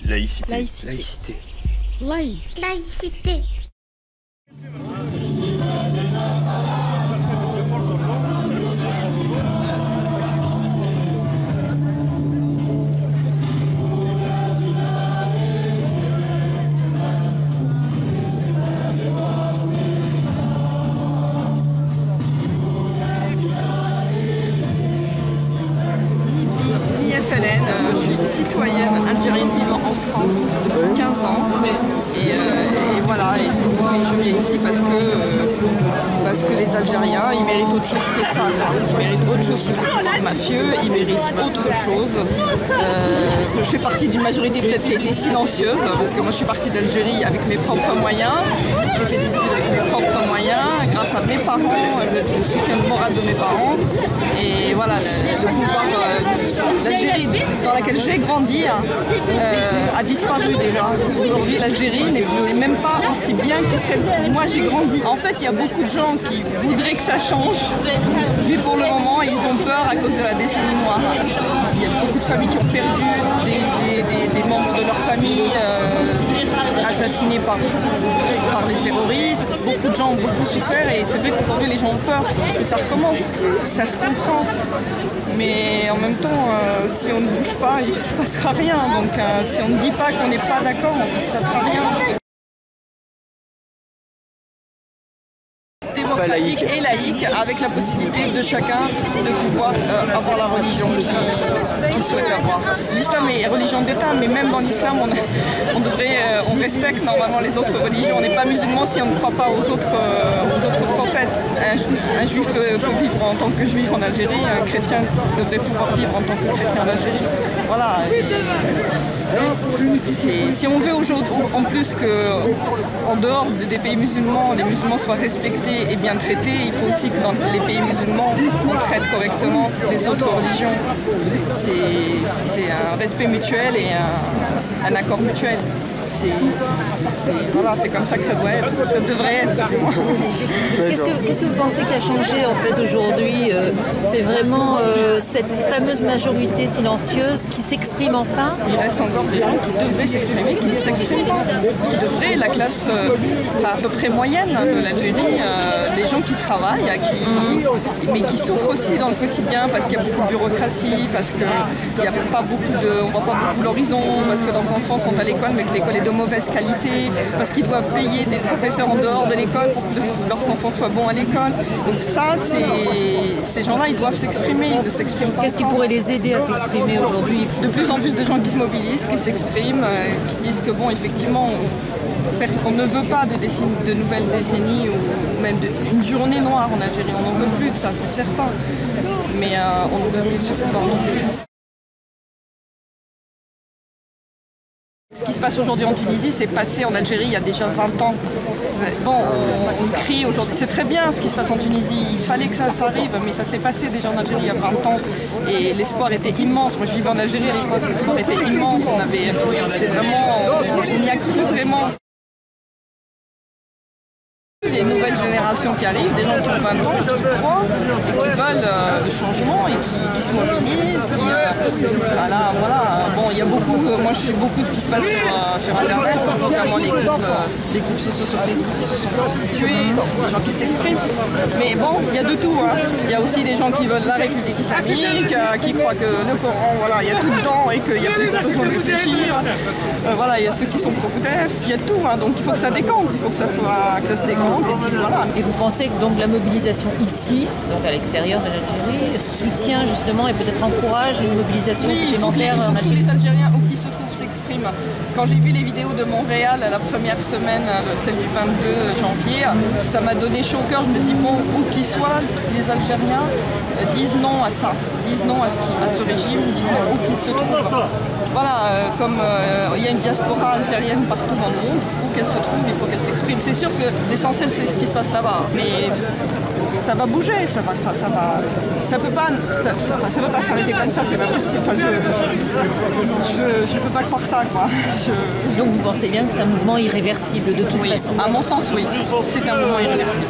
Laïcité. Laïcité. Laïcité. Laïcité. Je suis citoyenne algérienne vivant en France depuis 15 ans et voilà, et c'est tout. Et je viens ici parce que les Algériens, ils méritent autre chose que ça, quoi. Ils méritent autre chose que ce pouvoir mafieux, ils méritent autre chose. Je fais partie d'une majorité peut-être qui a été silencieuse, parce que moi je suis partie d'Algérie avec mes propres moyens. J'ai fait des études avec mes propres moyens, grâce à mes parents, le soutien moral de mes parents. Et voilà, le pouvoir l'Algérie dans laquelle j'ai grandi a disparu déjà. Aujourd'hui, l'Algérie n'est même pas aussi bien que celle où moi j'ai grandi. En fait, il y a beaucoup de gens qui voudraient que ça change, mais pour le moment, ils ont peur à cause de la décennie noire. Il y a beaucoup de familles qui ont perdu des membres de leur famille assassinés par les terroristes. Beaucoup de gens ont beaucoup souffert et c'est vrai qu'aujourd'hui, les gens ont peur que ça recommence. Ça se comprend. Mais en même temps, si on ne bouge pas, il ne se passera rien. Donc si on ne dit pas qu'on n'est pas d'accord, il ne se passera rien. Démocratique et laïque, avec la possibilité de chacun de pouvoir avoir la religion qu'il souhaite avoir. L'islam est religion d'État, mais même dans l'islam, on respecte normalement les autres religions. On n'est pas musulman si on ne croit pas aux autres prophètes. Un juif peut vivre en tant que juif en Algérie, un chrétien devrait pouvoir vivre en tant que chrétien en Algérie. Voilà. Si on veut aujourd'hui, en plus qu'en dehors des pays musulmans, les musulmans soient respectés et bien traités, il faut aussi que dans les pays musulmans, on traite correctement les autres religions. C'est un respect mutuel et un accord mutuel. Voilà, c'est comme ça que ça doit être, ça devrait être. Qu'est-ce que vous pensez qui a changé en fait aujourd'hui? C'est vraiment cette fameuse majorité silencieuse qui s'exprime enfin? Il reste encore des gens qui devraient s'exprimer, qui ne s'expriment pas, qui devraient, la classe à peu près moyenne de l'Algérie, des gens qui travaillent, mais qui souffrent aussi dans le quotidien parce qu'il y a beaucoup de bureaucratie, parce qu'on ne voit pas beaucoup l'horizon, parce que leurs enfants sont à l'école mais que l'école est de mauvaise qualité, parce qu'ils doivent payer des professeurs en dehors de l'école pour que leurs enfants soient bons à l'école. Donc ça, ces gens-là, ils doivent s'exprimer, ils ne s'expriment pas. Qu'est-ce qui pourrait les aider à s'exprimer aujourd'hui? De plus en plus de gens qui se mobilisent, qui s'expriment, qui disent que bon, effectivement, on ne veut pas de nouvelles décennies ou même une journée noire en Algérie. On n'en veut plus de ça, c'est certain. Mais on ne veut plus de ce pouvoir non plus. Ce qui se passe aujourd'hui en Tunisie, c'est passé en Algérie il y a déjà 20 ans. Bon, on crie aujourd'hui. C'est très bien ce qui se passe en Tunisie. Il fallait que ça arrive, mais ça s'est passé déjà en Algérie il y a 20 ans. Et l'espoir était immense. Moi, je vivais en Algérie à l'époque. L'espoir était immense. C'était vraiment, on y a cru vraiment. Il y a une nouvelle génération qui arrive, des gens qui ont 20 ans, qui croient et qui veulent le changement et qui se mobilisent. Voilà. Bon, il y a beaucoup, moi je suis beaucoup ce qui se passe sur Internet, notamment les groupes sociaux sur Facebook qui se sont constitués, des gens qui s'expriment. Mais bon, il y a de tout. Hein. Il y a aussi des gens qui veulent la République islamique, qui croient que le Coran, voilà, il y a tout dedans et qu'il n'y a plus besoin de réfléchir. Voilà, il y a ceux qui sont pro-Koudef, il y a tout. Hein. Donc il faut que ça décante, il faut que ça se décante. Et puis, voilà. Et vous pensez que donc la mobilisation ici, donc à l'extérieur de l'Algérie, soutient justement et peut-être encourage une mobilisation supplémentaire? Il faut que tous les Algériens où qu'ils se trouvent s'expriment. Quand j'ai vu les vidéos de Montréal à la première semaine, celle du 22 janvier, ça m'a donné chaud au cœur. Je me dis bon, où qu'ils soient, les Algériens disent non à ça, disent non à ce régime, disent non où qu'ils se trouvent. Voilà, comme il y a une diaspora algérienne partout dans le monde, où qu'elle se trouve, il faut qu'elle s'exprime. C'est sûr que l'essentiel, c'est ce qui se passe là-bas, mais ça va bouger, ça peut pas s'arrêter comme ça, c'est pas possible. Enfin, je peux pas croire ça, quoi. Donc vous pensez bien que c'est un mouvement irréversible de toute façon? À mon sens, oui, c'est un mouvement irréversible.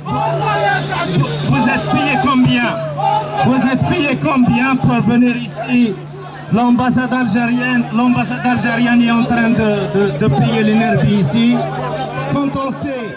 Vous êtes payé combien? Vous êtes payé combien pour venir ici l'ambassade algérienne est en train de payer l'énergie ici. Quand on sait